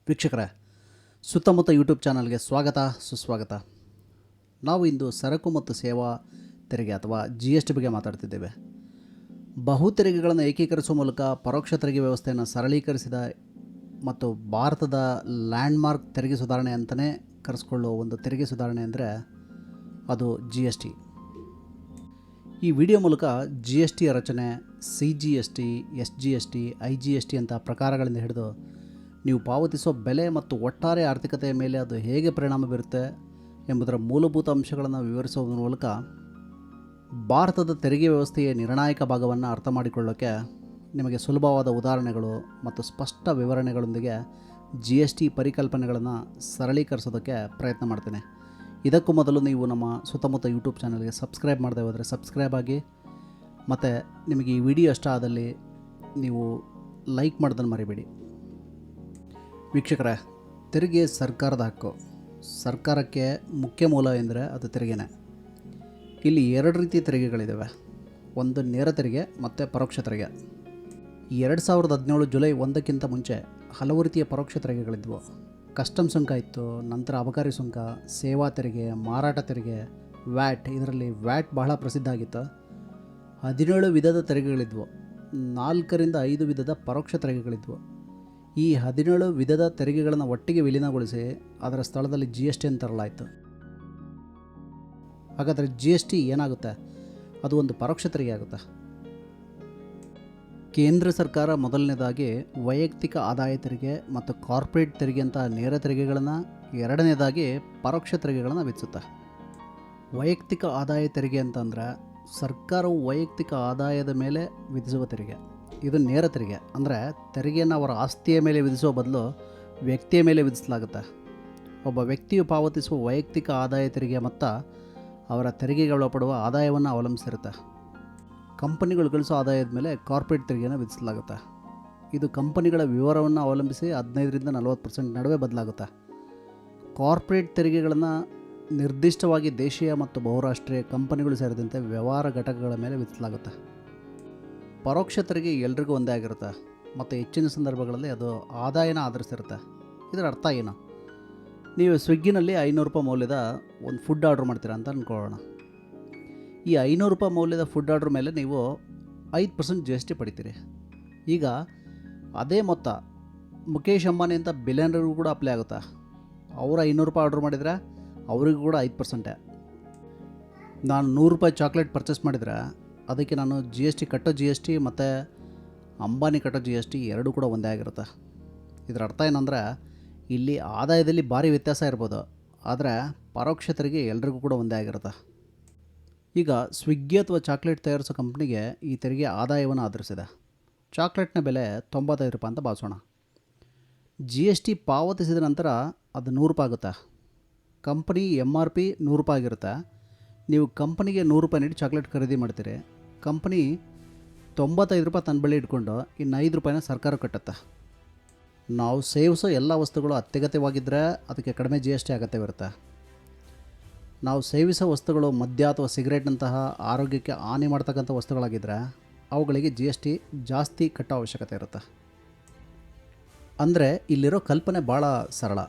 ವೀಕ್ಷಕರೇ, ಸುತ್ತಮುತ್ತ ಯೂಟ್ಯೂಬ್ ಚಾನಲ್ಗೆ ಸ್ವಾಗತ ಸುಸ್ವಾಗತ. ನಾವು ಇಂದು ಸರಕು ಮತ್ತು ಸೇವಾ ತೆರಿಗೆ ಅಥವಾ GST ಬಗ್ಗೆ ಮಾತಾಡ್ತಿದ್ದೇವೆ. ಬಹು ತೆರಿಗೆಗಳನ್ನು ಏಕೀಕರಿಸುವ ಮೂಲಕ ಪರೋಕ್ಷ ತೆರಿಗೆ ವ್ಯವಸ್ಥೆಯನ್ನು ಸರಳೀಕರಿಸಿದ ಮತ್ತು ಭಾರತದ ಲ್ಯಾಂಡ್ಮಾರ್ಕ್ ತೆರಿಗೆ ಸುಧಾರಣೆ ಅಂತಲೇ ಕರೆಸ್ಕೊಳ್ಳುವ ಒಂದು ತೆರಿಗೆ ಸುಧಾರಣೆ ಅಂದರೆ ಅದು GST. ಈ ವಿಡಿಯೋ ಮೂಲಕ GST ರಚನೆ, CGST, SGST, IGST ಅಂತ ಪ್ರಕಾರಗಳಿಂದ ಹಿಡಿದು ನೀವು ಪಾವತಿಸುವ ಬೆಲೆ ಮತ್ತು ಒಟ್ಟಾರೆ ಆರ್ಥಿಕತೆಯ ಮೇಲೆ ಅದು ಹೇಗೆ ಪರಿಣಾಮ ಬೀರುತ್ತೆ ಎಂಬುದರ ಮೂಲಭೂತ ಅಂಶಗಳನ್ನು ವಿವರಿಸುವುದರ ಮೂಲಕ ಭಾರತದ ತೆರಿಗೆ ವ್ಯವಸ್ಥೆಯ ನಿರ್ಣಾಯಕ ಭಾಗವನ್ನು ಅರ್ಥ ಮಾಡಿಕೊಳ್ಳೋಕ್ಕೆ ನಿಮಗೆ ಸುಲಭವಾದ ಉದಾಹರಣೆಗಳು ಮತ್ತು ಸ್ಪಷ್ಟ ವಿವರಣೆಗಳೊಂದಿಗೆ GST ಪರಿಕಲ್ಪನೆಗಳನ್ನು ಸರಳೀಕರಿಸೋದಕ್ಕೆ ಪ್ರಯತ್ನ ಮಾಡ್ತೇನೆ. ಇದಕ್ಕೂ ಮೊದಲು ನೀವು ನಮ್ಮ ಸುತ್ತಮುತ್ತ ಯೂಟ್ಯೂಬ್ ಚಾನಲ್ಗೆ ಸಬ್ಸ್ಕ್ರೈಬ್ ಮಾಡದೆ ಹೋದರೆ ಸಬ್ಸ್ಕ್ರೈಬ್ ಆಗಿ, ಮತ್ತು ನಿಮಗೆ ಈ ವಿಡಿಯೋ ಇಷ್ಟ ಆದಲ್ಲಿ ನೀವು ಲೈಕ್ ಮಾಡೋದನ್ನು ಮರಿಬೇಡಿ. ವೀಕ್ಷಕರೇ, ತೆರಿಗೆ ಸರ್ಕಾರದ ಹಕ್ಕು. ಸರ್ಕಾರಕ್ಕೆ ಮುಖ್ಯ ಮೂಲ ಎಂದರೆ ಅದು ತೆರಿಗೆನೇ. ಇಲ್ಲಿ ಎರಡು ರೀತಿಯ ತೆರಿಗೆಗಳಿದ್ದಾವೆ. ಒಂದು ನೇರ ತೆರಿಗೆ ಮತ್ತು ಪರೋಕ್ಷ ತೆರಿಗೆ. 2017 ಜುಲೈ 1ಕ್ಕಿಂತ ಮುಂಚೆ ಹಲವು ರೀತಿಯ ಪರೋಕ್ಷ ತೆರಿಗೆಗಳಿದ್ವು. ಕಸ್ಟಮ್ ಸುಂಕ ಇತ್ತು, ನಂತರ ಅಬಕಾರಿ ಸುಂಕ, ಸೇವಾ ತೆರಿಗೆ, ಮಾರಾಟ ತೆರಿಗೆ, ವ್ಯಾಟ್. ಇದರಲ್ಲಿ ವ್ಯಾಟ್ ಬಹಳ ಪ್ರಸಿದ್ಧ ಆಗಿತ್ತು. 17 ವಿಧದ ತೆರಿಗೆಗಳಿದ್ವು. 4ರಿಂದ 5 ವಿಧದ ಪರೋಕ್ಷ ತೆರಿಗೆಗಳಿದ್ವು. ಈ 17 ವಿಧದ ತೆರಿಗೆಗಳನ್ನು ಒಟ್ಟಿಗೆ ವಿಲೀನಗೊಳಿಸಿ ಅದರ ಸ್ಥಳದಲ್ಲಿ GST ಅಂತ ತರಲಾಯಿತು. ಹಾಗಾದರೆ GST ಏನಾಗುತ್ತೆ? ಅದು ಒಂದು ಪರೋಕ್ಷ ತೆರಿಗೆ ಆಗುತ್ತೆ. ಕೇಂದ್ರ ಸರ್ಕಾರ ಮೊದಲನೇದಾಗಿ ವೈಯಕ್ತಿಕ ಆದಾಯ ತೆರಿಗೆ ಮತ್ತು ಕಾರ್ಪೊರೇಟ್ ತೆರಿಗೆ ಅಂತ ನೇರ ತೆರಿಗೆಗಳನ್ನು, ಎರಡನೇದಾಗಿ ಪರೋಕ್ಷ ತೆರಿಗೆಗಳನ್ನು ವಿಧಿಸುತ್ತೆ. ವೈಯಕ್ತಿಕ ಆದಾಯ ತೆರಿಗೆ ಅಂತಂದರೆ ಸರ್ಕಾರವು ವೈಯಕ್ತಿಕ ಆದಾಯದ ಮೇಲೆ ವಿಧಿಸುವ ತೆರಿಗೆ. ಇದು ನೇರ ತೆರಿಗೆ, ಅಂದರೆ ತೆರಿಗೆಯನ್ನು ಅವರ ಆಸ್ತಿಯ ಮೇಲೆ ವಿಧಿಸುವ ಬದಲು ವ್ಯಕ್ತಿಯ ಮೇಲೆ ವಿಧಿಸಲಾಗುತ್ತೆ. ಒಬ್ಬ ವ್ಯಕ್ತಿಯು ಪಾವತಿಸುವ ವೈಯಕ್ತಿಕ ಆದಾಯ ತೆರಿಗೆ ಮೊತ್ತ ಅವರ ತೆರಿಗೆಗಳು ಪಡುವ ಆದಾಯವನ್ನು ಅವಲಂಬಿಸಿರುತ್ತೆ. ಕಂಪನಿಗಳು ಗಳಿಸೋ ಆದಾಯದ ಮೇಲೆ ಕಾರ್ಪೊರೇಟ್ ತೆರಿಗೆಯನ್ನು ವಿಧಿಸಲಾಗುತ್ತೆ. ಇದು ಕಂಪನಿಗಳ ವಿವರವನ್ನು ಅವಲಂಬಿಸಿ 15ರಿಂದ 40% ನಡುವೆ ಬದಲಾಗುತ್ತೆ. ಕಾರ್ಪೊರೇಟ್ ತೆರಿಗೆಗಳನ್ನು ನಿರ್ದಿಷ್ಟವಾಗಿ ದೇಶೀಯ ಮತ್ತು ಬಹುರಾಷ್ಟ್ರೀಯ ಕಂಪನಿಗಳು ಸೇರಿದಂತೆ ವ್ಯವಹಾರ ಘಟಕಗಳ ಮೇಲೆ ವಿಧಿಸಲಾಗುತ್ತೆ. ಪರೋಕ್ಷ ತೆರಿಗೆ ಎಲ್ರಿಗೂ ಒಂದೇ ಆಗಿರುತ್ತೆ ಮತ್ತು ಹೆಚ್ಚಿನ ಸಂದರ್ಭಗಳಲ್ಲಿ ಅದು ಆದಾಯನ ಆಧರಿಸಿರುತ್ತೆ. ಇದರ ಅರ್ಥ ಏನು? ನೀವು ಸ್ವಿಗ್ಗಿನಲ್ಲಿ ₹500 ಮೌಲ್ಯದ ಒಂದು ಫುಡ್ ಆರ್ಡ್ರ್ ಮಾಡ್ತೀರಾ ಅಂತ ಅಂದ್ಕೊಳ್ಳೋಣ. ಈ ₹500 ಮೌಲ್ಯದ ಫುಡ್ ಆರ್ಡ್ರ್ ಮೇಲೆ ನೀವು 5% GST ಪಡಿತೀರಿ. ಈಗ ಅದೇ ಮೊತ್ತ ಮುಖೇಶ್ ಅಂಬಾನಿ ಅಂತ ಬಿಲಿಯನರಿಗೂ ಕೂಡ ಅಪ್ಲೈ ಆಗುತ್ತೆ. ಅವರು ₹500 ಆರ್ಡ್ರ್ ಮಾಡಿದರೆ ಅವರಿಗೂ ಕೂಡ 5%. ನಾನು ₹100 ಚಾಕ್ಲೇಟ್ ಪರ್ಚೇಸ್ ಮಾಡಿದರೆ ಅದಕ್ಕೆ ನಾನು GST ಕಟ್ಟೋ GST ಮತ್ತು ಅಂಬಾನಿ ಕಟ್ಟೋ GST ಎರಡೂ ಕೂಡ ಒಂದೇ ಆಗಿರುತ್ತೆ. ಇದರ ಅರ್ಥ ಏನಂದರೆ ಇಲ್ಲಿ ಆದಾಯದಲ್ಲಿ ಭಾರಿ ವ್ಯತ್ಯಾಸ ಇರ್ಬೋದು, ಆದರೆ ಪರೋಕ್ಷ ತೆರಿಗೆ ಎಲ್ರಿಗೂ ಕೂಡ ಒಂದೇ ಆಗಿರುತ್ತೆ. ಈಗ ಸ್ವಿಗ್ಗಿ ಅಥವಾ ಚಾಕ್ಲೇಟ್ ತಯಾರಿಸೋ ಕಂಪ್ನಿಗೆ ಈ ತೆರಿಗೆ ಆದಾಯವನ್ನು ಆಧರಿಸಿದೆ. ಚಾಕ್ಲೇಟ್ನ ಬೆಲೆ ₹95 ಅಂತ ಭಾವಿಸೋಣ. GST ಪಾವತಿಸಿದ ನಂತರ ಅದು ₹100 ಆಗುತ್ತೆ. ಕಂಪನಿ MRP ₹100 ಆಗಿರುತ್ತೆ. ನೀವು ಕಂಪನಿಗೆ ₹100 ನೀಡಿ ಚಾಕ್ಲೇಟ್ ಖರೀದಿ ಮಾಡ್ತೀರಿ. ಕಂಪನಿ ₹95 ತನ್ನ ಬಳಿ ಇಟ್ಕೊಂಡು ಇನ್ನು ₹5 ಸರ್ಕಾರ ಕಟ್ಟುತ್ತೆ. ನಾವು ಸೇವಿಸೋ ಎಲ್ಲ ವಸ್ತುಗಳು ಅತ್ಯಗತ್ಯವಾಗಿದ್ದರೆ ಅದಕ್ಕೆ ಕಡಿಮೆ GST ಅಗತ್ಯವಿರುತ್ತೆ. ನಾವು ಸೇವಿಸೋ ವಸ್ತುಗಳು ಮದ್ಯ ಅಥವಾ ಸಿಗರೇಟ್ನಂತಹ ಆರೋಗ್ಯಕ್ಕೆ ಹಾನಿ ಮಾಡ್ತಕ್ಕಂಥ ವಸ್ತುಗಳಾಗಿದ್ದರೆ ಅವುಗಳಿಗೆ GST ಜಾಸ್ತಿ ಕಟ್ಟೋ ಅವಶ್ಯಕತೆ ಇರುತ್ತೆ. ಅಂದರೆ ಇಲ್ಲಿರೋ ಕಲ್ಪನೆ ಭಾಳ ಸರಳ.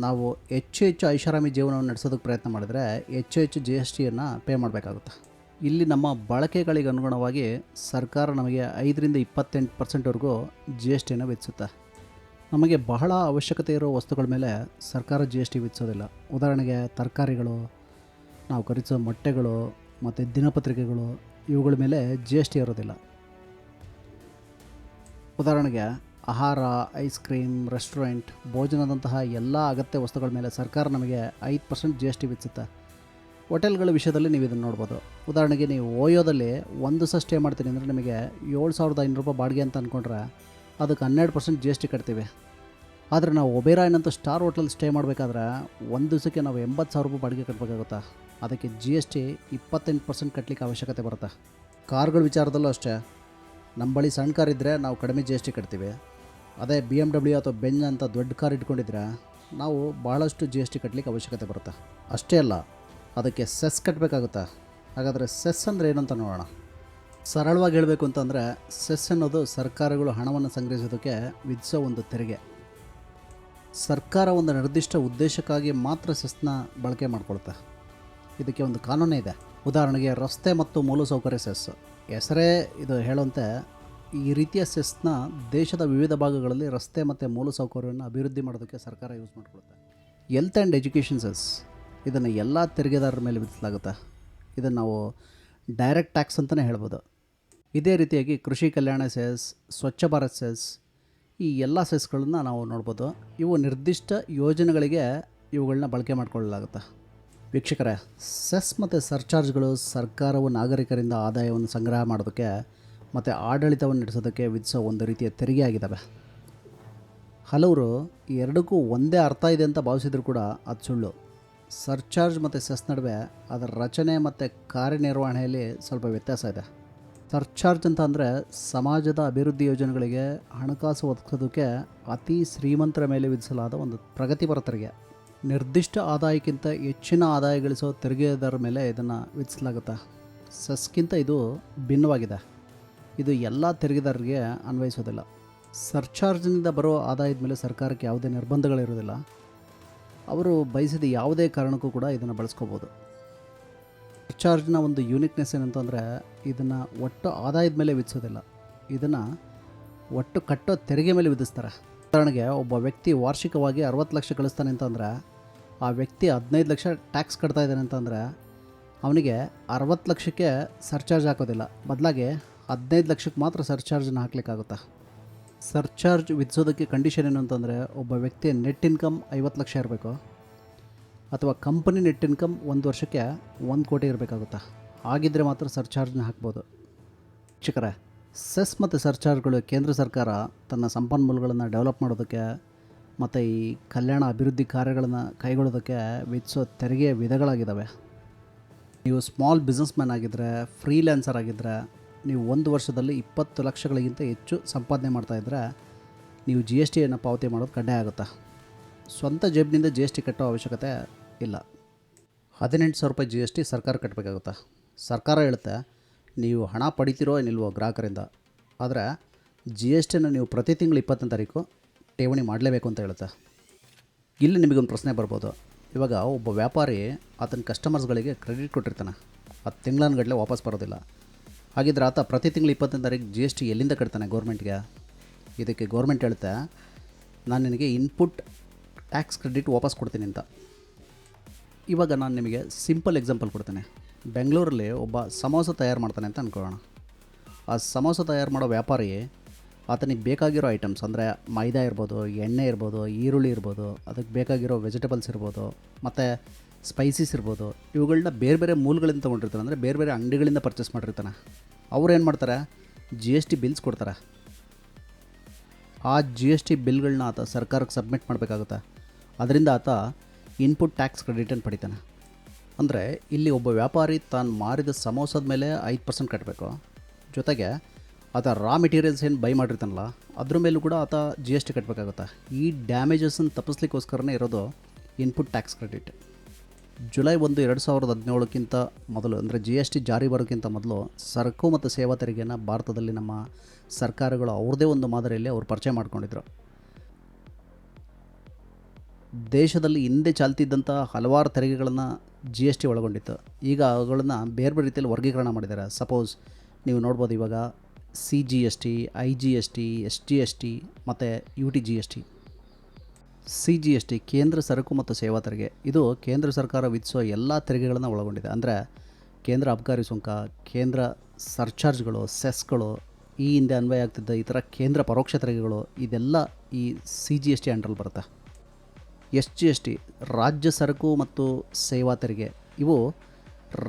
ನಾವು ಹೆಚ್ಚು ಐಷಾರಾಮಿ ಜೀವನವನ್ನು ನಡೆಸೋದಕ್ಕೆ ಪ್ರಯತ್ನ ಮಾಡಿದರೆ ಹೆಚ್ಚು GSTಯನ್ನು ಪೇ ಮಾಡಬೇಕಾಗುತ್ತೆ. ಇಲ್ಲಿ ನಮ್ಮ ಬಳಕೆಗಳಿಗೆ ಅನುಗುಣವಾಗಿ ಸರ್ಕಾರ ನಮಗೆ 5ರಿಂದ 28%ವರೆಗೂ GSTಯನ್ನು ವಿಧಿಸುತ್ತೆ. ನಮಗೆ ಬಹಳ ಅವಶ್ಯಕತೆ ಇರೋ ವಸ್ತುಗಳ ಮೇಲೆ ಸರ್ಕಾರ GST ವಿಧಿಸೋದಿಲ್ಲ. ಉದಾಹರಣೆಗೆ ತರಕಾರಿಗಳು, ನಾವು ಖರೀದಿಸೋ ಮೊಟ್ಟೆಗಳು ಮತ್ತು ದಿನಪತ್ರಿಕೆಗಳು, ಇವುಗಳ ಮೇಲೆ GST ಇರೋದಿಲ್ಲ. ಉದಾಹರಣೆಗೆ ಆಹಾರ, ಐಸ್ ಕ್ರೀಮ್, ರೆಸ್ಟೋರೆಂಟ್, ಭೋಜನದಂತಹ ಎಲ್ಲ ಅಗತ್ಯ ವಸ್ತುಗಳ ಮೇಲೆ ಸರ್ಕಾರ ನಮಗೆ 5% GST ವಿಧಿಸುತ್ತೆ. ಹೋಟೆಲ್ಗಳ ವಿಷಯದಲ್ಲಿ ನೀವು ಇದನ್ನು ನೋಡ್ಬೋದು. ಉದಾಹರಣೆಗೆ ನೀವು ಓಯೋದಲ್ಲಿ ಒಂದು ದಿವಸ ಸ್ಟೇ ಮಾಡ್ತೀನಿ ಅಂದರೆ ನಿಮಗೆ ₹7,500 ಬಾಡಿಗೆ ಅಂತ ಅಂದ್ಕೊಂಡ್ರೆ ಅದಕ್ಕೆ 12% GST ಕಟ್ತೀವಿ. ಆದರೆ ನಾವು ಒಬೇರಾಯ್ ಅಂತ ಸ್ಟಾರ್ ಹೋಟೆಲ್ ಸ್ಟೇ ಮಾಡಬೇಕಾದ್ರೆ ಒಂದು ದಿವಸಕ್ಕೆ ನಾವು ₹80,000 ಬಾಡಿಗೆ ಕಟ್ಟಬೇಕಾಗುತ್ತೆ. ಅದಕ್ಕೆ GST 28% ಕಟ್ಟಲಿಕ್ಕೆ ಅವಶ್ಯಕತೆ ಬರುತ್ತೆ. ಕಾರ್ಗಳ ವಿಚಾರದಲ್ಲೂ ಅಷ್ಟೇ. ನಮ್ಮ ಬಳಿ ಸಣ್ಣ ಕಾರ್ ಇದ್ದರೆ ನಾವು ಕಡಿಮೆ GST ಕಟ್ತೀವಿ. ಅದೇ BMW ಅಥವಾ ಬೆಂಜ್ ಅಂತ ದೊಡ್ಡ ಕಾರ್ ಇಟ್ಕೊಂಡಿದ್ರೆ ನಾವು ಭಾಳಷ್ಟು GST ಕಟ್ಟಲಿಕ್ಕೆ ಅವಶ್ಯಕತೆ ಬರುತ್ತೆ. ಅಷ್ಟೇ ಅಲ್ಲ, ಅದಕ್ಕೆ ಸೆಸ್ ಕಟ್ಟಬೇಕಾಗುತ್ತೆ. ಹಾಗಾದರೆ ಸೆಸ್ ಅಂದರೆ ಏನು ಅಂತ ನೋಡೋಣ. ಸರಳವಾಗಿ ಹೇಳಬೇಕು ಅಂತಂದರೆ ಸೆಸ್ ಅನ್ನೋದು ಸರ್ಕಾರಗಳು ಹಣವನ್ನು ಸಂಗ್ರಹಿಸೋದಕ್ಕೆ ವಿಧಿಸೋ ಒಂದು ತೆರಿಗೆ. ಸರ್ಕಾರ ಒಂದು ನಿರ್ದಿಷ್ಟ ಉದ್ದೇಶಕ್ಕಾಗಿ ಮಾತ್ರ ಸೆಸ್ನ ಬಳಕೆ ಮಾಡ್ಕೊಳುತ್ತೆ. ಇದಕ್ಕೆ ಒಂದು ಕಾನೂನೇ ಇದೆ. ಉದಾಹರಣೆಗೆ ರಸ್ತೆ ಮತ್ತು ಮೂಲಸೌಕರ್ಯ ಸೆಸ್. ಹೆಸರೇ ಇದು ಹೇಳುವಂತೆ ಈ ರೀತಿಯ ಸೆಸ್ನ ದೇಶದ ವಿವಿಧ ಭಾಗಗಳಲ್ಲಿ ರಸ್ತೆ ಮತ್ತು ಮೂಲಸೌಕರ್ಯವನ್ನು ಅಭಿವೃದ್ಧಿ ಮಾಡೋದಕ್ಕೆ ಸರ್ಕಾರ ಯೂಸ್ ಮಾಡ್ಕೊಳುತ್ತೆ. ಹೆಲ್ತ್ ಆ್ಯಂಡ್ ಎಜುಕೇಷನ್ ಸೆಸ್, ಇದನ್ನು ಎಲ್ಲ ತೆರಿಗೆದಾರರ ಮೇಲೆ ವಿಧಿಸಲಾಗುತ್ತೆ. ಇದನ್ನು ನಾವು ಡೈರೆಕ್ಟ್ ಟ್ಯಾಕ್ಸ್ ಅಂತಲೇ ಹೇಳ್ಬೋದು. ಇದೇ ರೀತಿಯಾಗಿ ಕೃಷಿ ಕಲ್ಯಾಣ ಸೆಸ್, ಸ್ವಚ್ಛ ಭಾರತ್ ಸೆಸ್, ಈ ಎಲ್ಲ ಸೆಸ್ಗಳನ್ನ ನಾವು ನೋಡ್ಬೋದು. ಇವು ನಿರ್ದಿಷ್ಟ ಯೋಜನೆಗಳಿಗೆ ಇವುಗಳನ್ನ ಬಳಕೆ ಮಾಡಿಕೊಳ್ಳಲಾಗುತ್ತೆ. ವೀಕ್ಷಕರೇ, ಸೆಸ್ ಮತ್ತು ಸರ್ಚಾರ್ಜ್ಗಳು ಸರ್ಕಾರವು ನಾಗರಿಕರಿಂದ ಆದಾಯವನ್ನು ಸಂಗ್ರಹ ಮಾಡೋದಕ್ಕೆ ಮತ್ತು ಆಡಳಿತವನ್ನು ನಡೆಸೋದಕ್ಕೆ ವಿಧಿಸೋ ಒಂದು ರೀತಿಯ ತೆರಿಗೆ ಆಗಿದ್ದಾವೆ. ಹಲವರು ಈ ಎರಡಕ್ಕೂ ಒಂದೇ ಅರ್ಥ ಇದೆ ಅಂತ ಭಾವಿಸಿದ್ರು ಕೂಡ ಅದು ಸುಳ್ಳು. ಸರ್ಚಾರ್ಜ್ ಮತ್ತು ಸೆಸ್ ನಡುವೆ ಅದರ ರಚನೆ ಮತ್ತು ಕಾರ್ಯನಿರ್ವಹಣೆಯಲ್ಲಿ ಸ್ವಲ್ಪ ವ್ಯತ್ಯಾಸ ಇದೆ. ಸರ್ಚಾರ್ಜ್ ಅಂತ ಅಂದರೆ ಸಮಾಜದ ಅಭಿವೃದ್ಧಿ ಯೋಜನೆಗಳಿಗೆ ಹಣಕಾಸು ಒದಗಿಸೋದಕ್ಕೆ ಅತಿ ಶ್ರೀಮಂತರ ಮೇಲೆ ವಿಧಿಸಲಾದ ಒಂದು ಪ್ರಗತಿಪರ ತೆರಿಗೆ. ನಿರ್ದಿಷ್ಟ ಆದಾಯಕ್ಕಿಂತ ಹೆಚ್ಚಿನ ಆದಾಯ ಗಳಿಸೋ ತೆರಿಗೆದಾರರ ಮೇಲೆ ಇದನ್ನು ವಿಧಿಸಲಾಗುತ್ತೆ. ಸೆಸ್ಗಿಂತ ಇದು ಭಿನ್ನವಾಗಿದೆ. ಇದು ಎಲ್ಲ ತೆರಿಗೆದಾರರಿಗೆ ಅನ್ವಯಿಸೋದಿಲ್ಲ. ಸರ್ಚಾರ್ಜ್ನಿಂದ ಬರೋ ಆದಾಯದ ಮೇಲೆ ಸರ್ಕಾರಕ್ಕೆ ಯಾವುದೇ ನಿರ್ಬಂಧಗಳಿರೋದಿಲ್ಲ. ಅವರು ಬಯಸಿದ ಯಾವುದೇ ಕಾರಣಕ್ಕೂ ಕೂಡ ಇದನ್ನು ಬಳಸ್ಕೋಬೋದು. ಸರ್ಚಾರ್ಜ್ನ ಒಂದು ಯೂನಿಕ್ನೆಸ್ ಏನಂತಂದರೆ ಇದನ್ನು ಒಟ್ಟು ಆದಾಯದ ಮೇಲೆ ವಿಧಿಸೋದಿಲ್ಲ, ಇದನ್ನು ಒಟ್ಟು ಕಟ್ಟೋ ತೆರಿಗೆ ಮೇಲೆ ವಿಧಿಸ್ತಾರೆ. ಉದಾಹರಣೆಗೆ ಒಬ್ಬ ವ್ಯಕ್ತಿ ವಾರ್ಷಿಕವಾಗಿ 60 ಲಕ್ಷ ಗಳಿಸ್ತಾನೆ ಅಂತಂದರೆ ಆ ವ್ಯಕ್ತಿ 15 ಲಕ್ಷ ಟ್ಯಾಕ್ಸ್ ಕಟ್ತಾ ಇದ್ದಾನೆ ಅಂತಂದರೆ ಅವನಿಗೆ 60 ಲಕ್ಷಕ್ಕೆ ಸರ್ಚಾರ್ಜ್ ಹಾಕೋದಿಲ್ಲ, ಬದಲಾಗಿ 15 ಲಕ್ಷಕ್ಕೆ ಮಾತ್ರ ಸರ್ಚಾರ್ಜನ್ನು ಹಾಕಲಿಕ್ಕಾಗುತ್ತೆ. ಸರ್ಚಾರ್ಜ್ ವಿಧಿಸೋದಕ್ಕೆ ಕಂಡೀಷನ್ ಏನು ಅಂತಂದರೆ ಒಬ್ಬ ವ್ಯಕ್ತಿಯ ನೆಟ್ ಇನ್ಕಮ್ 50 ಲಕ್ಷ ಇರಬೇಕು, ಅಥವಾ ಕಂಪನಿ ನೆಟ್ ಇನ್ಕಮ್ ಒಂದು ವರ್ಷಕ್ಕೆ 1 ಕೋಟಿ ಇರಬೇಕಾಗುತ್ತೆ. ಹಾಗಿದ್ದರೆ ಮಾತ್ರ ಸರ್ಚಾರ್ಜ್ನ ಹಾಕ್ಬೋದು. ಶಿಕ್ಷಕರೇ, ಸೆಸ್ ಮತ್ತು ಸರ್ಚಾರ್ಜ್ಗಳು ಕೇಂದ್ರ ಸರ್ಕಾರ ತನ್ನ ಸಂಪನ್ಮೂಲಗಳನ್ನು ಡೆವಲಪ್ ಮಾಡೋದಕ್ಕೆ ಮತ್ತು ಈ ಕಲ್ಯಾಣ ಅಭಿವೃದ್ಧಿ ಕಾರ್ಯಗಳನ್ನು ಕೈಗೊಳ್ಳೋದಕ್ಕೆ ವಿಧಿಸೋ ತೆರಿಗೆಯ ವಿಧಗಳಾಗಿದ್ದಾವೆ. ನೀವು ಸ್ಮಾಲ್ ಬಿಸ್ನೆಸ್ ಮ್ಯಾನ್ ಆಗಿದ್ದರೆ, ಫ್ರೀಲ್ಯಾನ್ಸರ್ ಆಗಿದ್ದರೆ, ನೀವು ಒಂದು ವರ್ಷದಲ್ಲಿ 20 ಲಕ್ಷಗಳಿಗಿಂತ ಹೆಚ್ಚು ಸಂಪಾದನೆ ಮಾಡ್ತಾಯಿದ್ರೆ ನೀವು GST ಪಾವತಿ ಮಾಡೋದು ಕಡ್ಡಾಯ ಆಗುತ್ತೆ. ಸ್ವಂತ ಜೇಬಿನಿಂದ GST ಕಟ್ಟೋ ಅವಶ್ಯಕತೆ ಇಲ್ಲ. 18,000 ರೂಪಾಯಿ GST ಸರ್ಕಾರ ಕಟ್ಟಬೇಕಾಗುತ್ತೆ. ಸರ್ಕಾರ ಹೇಳುತ್ತೆ ನೀವು ಹಣ ಪಡಿತೀರೋ ಏನಿಲ್ವೋ ಗ್ರಾಹಕರಿಂದ, ಆದರೆ GSTನ ನೀವು ಪ್ರತಿ ತಿಂಗಳು 20ನೇ ತಾರೀಕು ಠೇವಣಿ ಮಾಡಲೇಬೇಕು ಅಂತ ಹೇಳುತ್ತೆ. ಇಲ್ಲಿ ನಿಮಗೊಂದು ಪ್ರಶ್ನೆ ಬರ್ಬೋದು. ಇವಾಗ ಒಬ್ಬ ವ್ಯಾಪಾರಿ ಆತನ ಕಸ್ಟಮರ್ಸ್ಗಳಿಗೆ ಕ್ರೆಡಿಟ್ ಕೊಟ್ಟಿರ್ತಾನೆ, ಅದು ತಿಂಗಳನ್ಗಟ್ಟಲೆ ವಾಪಸ್ ಬರೋದಿಲ್ಲ. ಹಾಗಿದ್ರೆ ಆತ ಪ್ರತಿ ತಿಂಗಳು 20ನೇ ತಾರೀಕು GST ಎಲ್ಲಿಂದ ಕಟ್ತಾನೆ ಗೌರ್ಮೆಂಟ್ಗೆ? ಇದಕ್ಕೆ ಗೌರ್ಮೆಂಟ್ ಹೇಳುತ್ತೆ ನಾನು ನಿನಗೆ ಇನ್ಪುಟ್ ಟ್ಯಾಕ್ಸ್ ಕ್ರೆಡಿಟ್ ವಾಪಸ್ ಕೊಡ್ತೀನಿ ಅಂತ. ಇವಾಗ ನಾನು ನಿಮಗೆ ಸಿಂಪಲ್ ಎಕ್ಸಾಂಪಲ್ ಕೊಡ್ತೇನೆ. ಬೆಂಗಳೂರಲ್ಲಿ ಒಬ್ಬ ಸಮೋಸ ತಯಾರು ಮಾಡ್ತಾನೆ ಅಂತ ಅಂದ್ಕೊಳ್ಳೋಣ. ಆ ಸಮೋಸ ತಯಾರು ಮಾಡೋ ವ್ಯಾಪಾರಿ ಆತನಿಗೆ ಬೇಕಾಗಿರೋ ಐಟಮ್ಸ್ ಅಂದರೆ ಮೈದಾ ಇರ್ಬೋದು, ಎಣ್ಣೆ ಇರ್ಬೋದು, ಈರುಳ್ಳಿ ಇರ್ಬೋದು, ಅದಕ್ಕೆ ಬೇಕಾಗಿರೋ ವೆಜಿಟೇಬಲ್ಸ್ ಇರ್ಬೋದು, ಮತ್ತು ಸ್ಪೈಸೀಸ್ ಇರ್ಬೋದು, ಇವುಗಳನ್ನ ಬೇರೆ ಬೇರೆ ಮೂಲಗಳಿಂದ ತೊಗೊಂಡಿರ್ತಾನೆ, ಅಂದರೆ ಬೇರೆ ಬೇರೆ ಅಂಗಡಿಗಳಿಂದ ಪರ್ಚೇಸ್ ಮಾಡಿರ್ತಾನೆ. ಅವ್ರು ಏನು ಮಾಡ್ತಾರೆ, GST ಬಿಲ್ಸ್ ಕೊಡ್ತಾರೆ. ಆ GST ಬಿಲ್ಗಳನ್ನ ಆತ ಸರ್ಕಾರಕ್ಕೆ ಸಬ್ಮಿಟ್ ಮಾಡಬೇಕಾಗುತ್ತೆ. ಅದರಿಂದ ಆತ ಇನ್ಪುಟ್ ಟ್ಯಾಕ್ಸ್ ಕ್ರೆಡಿಟನ್ನು ಪಡಿತಾನೆ. ಅಂದರೆ ಇಲ್ಲಿ ಒಬ್ಬ ವ್ಯಾಪಾರಿ ತಾನು ಮಾರಿದ ಸಮೋಸದ ಮೇಲೆ 5% ಕಟ್ಟಬೇಕು, ಜೊತೆಗೆ ಆತ ರಾ ಮೆಟೀರಿಯಲ್ಸ್ ಏನು ಬೈ ಮಾಡಿರ್ತಾನಲ್ಲ ಅದ್ರ ಮೇಲೂ ಕೂಡ ಆತ GST ಕಟ್ಟಬೇಕಾಗುತ್ತೆ. ಈ ಡ್ಯಾಮೇಜಸನ್ನು ತಪ್ಪಿಸ್ಲಿಕ್ಕೋಸ್ಕರನೇ ಇರೋದು ಇನ್ಪುಟ್ ಟ್ಯಾಕ್ಸ್ ಕ್ರೆಡಿಟ್. ಜುಲೈ 1, 2017ಕ್ಕಿಂತ ಮೊದಲು, ಅಂದರೆ GST ಜಾರಿ ಬರೋಕ್ಕಿಂತ ಮೊದಲು ಸರಕು ಮತ್ತು ಸೇವಾ ತೆರಿಗೆಯನ್ನು ಭಾರತದಲ್ಲಿ ನಮ್ಮ ಸರ್ಕಾರಗಳು ಅವ್ರದ್ದೇ ಒಂದು ಮಾದರಿಯಲ್ಲಿ ಅವರು ಪರಿಚಯ ಮಾಡ್ಕೊಂಡಿದ್ರು. ದೇಶದಲ್ಲಿ ಹಿಂದೆ ಚಾಲ್ತಿದ್ದಂಥ ಹಲವಾರು ತೆರಿಗೆಗಳನ್ನು GST ಒಳಗೊಂಡಿತ್ತು. ಈಗ ಅವುಗಳನ್ನು ಬೇರೆ ಬೇರೆ ರೀತಿಯಲ್ಲಿ ವರ್ಗೀಕರಣ ಮಾಡಿದ್ದಾರೆ. ಸಪೋಸ್ ನೀವು ನೋಡ್ಬೋದು, ಇವಾಗ CGST, IGST, SGST ಮತ್ತು UTGST. CGST ಕೇಂದ್ರ ಸರಕು ಮತ್ತು ಸೇವಾ ತೆರಿಗೆ. ಇದು ಕೇಂದ್ರ ಸರ್ಕಾರ ವಿಧಿಸುವ ಎಲ್ಲ ತೆರಿಗೆಗಳನ್ನು ಒಳಗೊಂಡಿದೆ. ಅಂದರೆ ಕೇಂದ್ರ ಅಬಕಾರಿ ಸುಂಕ, ಕೇಂದ್ರ ಸರ್ಚಾರ್ಜ್ಗಳು, ಸೆಸ್ಗಳು, ಈ ಹಿಂದೆ ಅನ್ವಯ ಆಗ್ತಿದ್ದ ಈ ಥರ ಕೇಂದ್ರ ಪರೋಕ್ಷ ತೆರಿಗೆಗಳು, ಇದೆಲ್ಲ ಈ CGST ಅಂಡರಲ್ಲಿ ಬರುತ್ತೆ. SGST ರಾಜ್ಯ ಸರಕು ಮತ್ತು ಸೇವಾ ತೆರಿಗೆ. ಇವು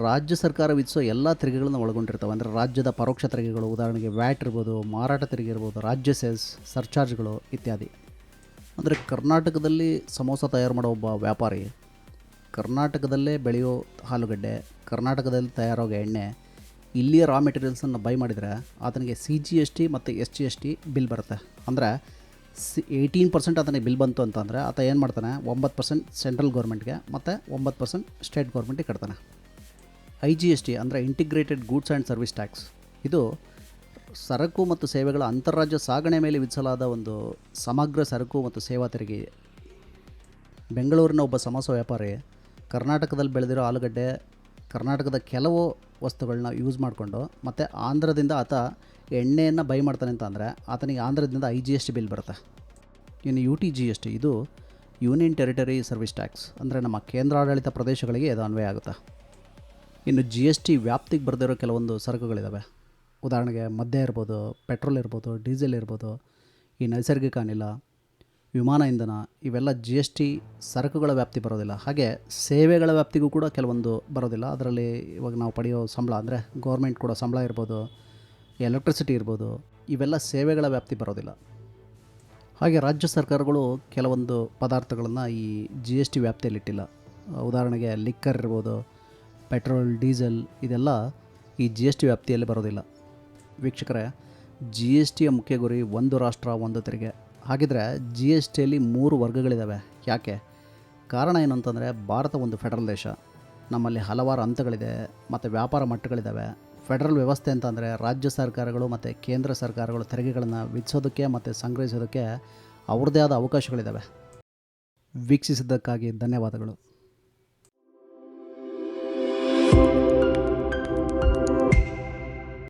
ರಾಜ್ಯ ಸರ್ಕಾರ ವಿಧಿಸೋ ಎಲ್ಲ ತೆರಿಗೆಗಳನ್ನು ಒಳಗೊಂಡಿರ್ತವೆ. ಅಂದರೆ ರಾಜ್ಯದ ಪರೋಕ್ಷ ತೆರಿಗೆಗಳು, ಉದಾಹರಣೆಗೆ ವ್ಯಾಟ್ ಇರ್ಬೋದು, ಮಾರಾಟ ತೆರಿಗೆ ಇರ್ಬೋದು, ರಾಜ್ಯ ಸೆಸ್, ಸರ್ಚಾರ್ಜ್ಗಳು ಇತ್ಯಾದಿ. ಅಂದರೆ ಕರ್ನಾಟಕದಲ್ಲಿ ಸಮೋಸ ತಯಾರು ಮಾಡೋ ಒಬ್ಬ ವ್ಯಾಪಾರಿ ಕರ್ನಾಟಕದಲ್ಲೇ ಬೆಳೆಯೋ ಆಲೂಗಡ್ಡೆ, ಕರ್ನಾಟಕದಲ್ಲಿ ತಯಾರಾಗೋ ಎಣ್ಣೆ, ಇಲ್ಲಿಯ ರಾ ಮೆಟೀರಿಯಲ್ಸನ್ನು ಬೈ ಮಾಡಿದರೆ ಆತನಿಗೆ CGST ಮತ್ತು SGST ಬಿಲ್ ಬರುತ್ತೆ. ಅಂದರೆ 18% ಆತನಿಗೆ ಬಿಲ್ ಬಂತು ಅಂತಂದರೆ ಆತ ಏನು ಮಾಡ್ತಾನೆ, 9% ಸೆಂಟ್ರಲ್ ಗೌರ್ಮೆಂಟ್ಗೆ ಮತ್ತು 9% ಸ್ಟೇಟ್ ಗೌರ್ಮೆಂಟಿಗೆ ಕಟ್ತಾನೆ. IGST ಅಂದರೆ integrated goods and service tax. ಇದು ಸರಕು ಮತ್ತು ಸೇವೆಗಳ ಅಂತಾರಾಜ್ಯ ಸಾಗಣೆ ಮೇಲೆ ವಿಧಿಸಲಾದ ಒಂದು ಸಮಗ್ರ ಸರಕು ಮತ್ತು ಸೇವಾ ತೆರಿಗೆ. ಬೆಂಗಳೂರಿನ ಒಬ್ಬ ಸಮೋಸ ವ್ಯಾಪಾರಿ ಕರ್ನಾಟಕದಲ್ಲಿ ಬೆಳೆದಿರೋ ಆಲೂಗಡ್ಡೆ, ಕರ್ನಾಟಕದ ಕೆಲವು ವಸ್ತುಗಳನ್ನ ಯೂಸ್ ಮಾಡಿಕೊಂಡು ಮತ್ತು ಆಂಧ್ರದಿಂದ ಆತ ಎಣ್ಣೆಯನ್ನು ಬೈ ಮಾಡ್ತಾನೆ ಅಂತ ಅಂದರೆ ಆತನಿಗೆ ಆಂಧ್ರದಿಂದ IGST ಬಿಲ್ ಬರುತ್ತೆ. ಇನ್ನು UTGST ಇದು ಯೂನಿಯನ್ ಟೆರಿಟರಿ ಸರ್ವಿಸ್ ಟ್ಯಾಕ್ಸ್, ಅಂದರೆ ನಮ್ಮ ಕೇಂದ್ರಾಡಳಿತ ಪ್ರದೇಶಗಳಿಗೆ ಇದು ಅನ್ವಯ ಆಗುತ್ತೆ. ಇನ್ನು GST ವ್ಯಾಪ್ತಿಗೆ ಬರೆದಿರೋ ಕೆಲವೊಂದು ಸರಕುಗಳಿದ್ದಾವೆ. ಉದಾಹರಣೆಗೆ ಮದ್ಯ ಇರ್ಬೋದು, ಪೆಟ್ರೋಲ್ ಇರ್ಬೋದು, ಡೀಸೆಲ್ ಇರ್ಬೋದು, ಈ ನೈಸರ್ಗಿಕ ಅನಿಲ, ವಿಮಾನ ಇಂಧನ, ಇವೆಲ್ಲ GST ಸರಕುಗಳ ವ್ಯಾಪ್ತಿ ಬರೋದಿಲ್ಲ. ಹಾಗೆ ಸೇವೆಗಳ ವ್ಯಾಪ್ತಿಗೂ ಕೂಡ ಕೆಲವೊಂದು ಬರೋದಿಲ್ಲ. ಅದರಲ್ಲಿ ಇವಾಗ ನಾವು ಪಡೆಯೋ ಸಂಬಳ ಅಂದರೆ ಗೌರ್ಮೆಂಟ್ ಕೊಡೋ ಸಂಬಳ ಇರ್ಬೋದು, ಎಲೆಕ್ಟ್ರಿಸಿಟಿ ಇರ್ಬೋದು, ಇವೆಲ್ಲ ಸೇವೆಗಳ ವ್ಯಾಪ್ತಿ ಬರೋದಿಲ್ಲ. ಹಾಗೆ ರಾಜ್ಯ ಸರ್ಕಾರಗಳು ಕೆಲವೊಂದು ಪದಾರ್ಥಗಳನ್ನು ಈ GST ವ್ಯಾಪ್ತಿಯಲ್ಲಿಟ್ಟಿಲ್ಲ. ಉದಾಹರಣೆಗೆ ಲಿಕ್ಕರ್ ಇರ್ಬೋದು, ಪೆಟ್ರೋಲ್, ಡೀಸೆಲ್, ಇದೆಲ್ಲ ಈ GST ವ್ಯಾಪ್ತಿಯಲ್ಲಿ ಬರೋದಿಲ್ಲ. ವೀಕ್ಷಕರೇ, GSTಯ ಮುಖ್ಯ ಗುರಿ ಒಂದು ರಾಷ್ಟ್ರ ಒಂದು ತೆರಿಗೆ. ಹಾಗಿದ್ರೆ GSTಯಲ್ಲಿ 3 ವರ್ಗಗಳಿದ್ದಾವೆ. ಯಾಕೆ? ಕಾರಣ ಏನು ಅಂತಂದರೆ, ಭಾರತ ಒಂದು ಫೆಡರಲ್ ದೇಶ, ನಮ್ಮಲ್ಲಿ ಹಲವಾರು ಹಂತಗಳಿದೆ ಮತ್ತು ವ್ಯಾಪಾರ ಮಟ್ಟಗಳಿದ್ದಾವೆ. ಫೆಡರಲ್ ವ್ಯವಸ್ಥೆ ಅಂತಂದರೆ ರಾಜ್ಯ ಸರ್ಕಾರಗಳು ಮತ್ತು ಕೇಂದ್ರ ಸರ್ಕಾರಗಳು ತೆರಿಗೆಗಳನ್ನು ವಿಧಿಸೋದಕ್ಕೆ ಮತ್ತು ಸಂಗ್ರಹಿಸೋದಕ್ಕೆ ಅವ್ರದ್ದೇ ಆದ ಅವಕಾಶಗಳಿದ್ದಾವೆ. ವೀಕ್ಷಿಸಿದ್ದಕ್ಕಾಗಿ ಧನ್ಯವಾದಗಳು.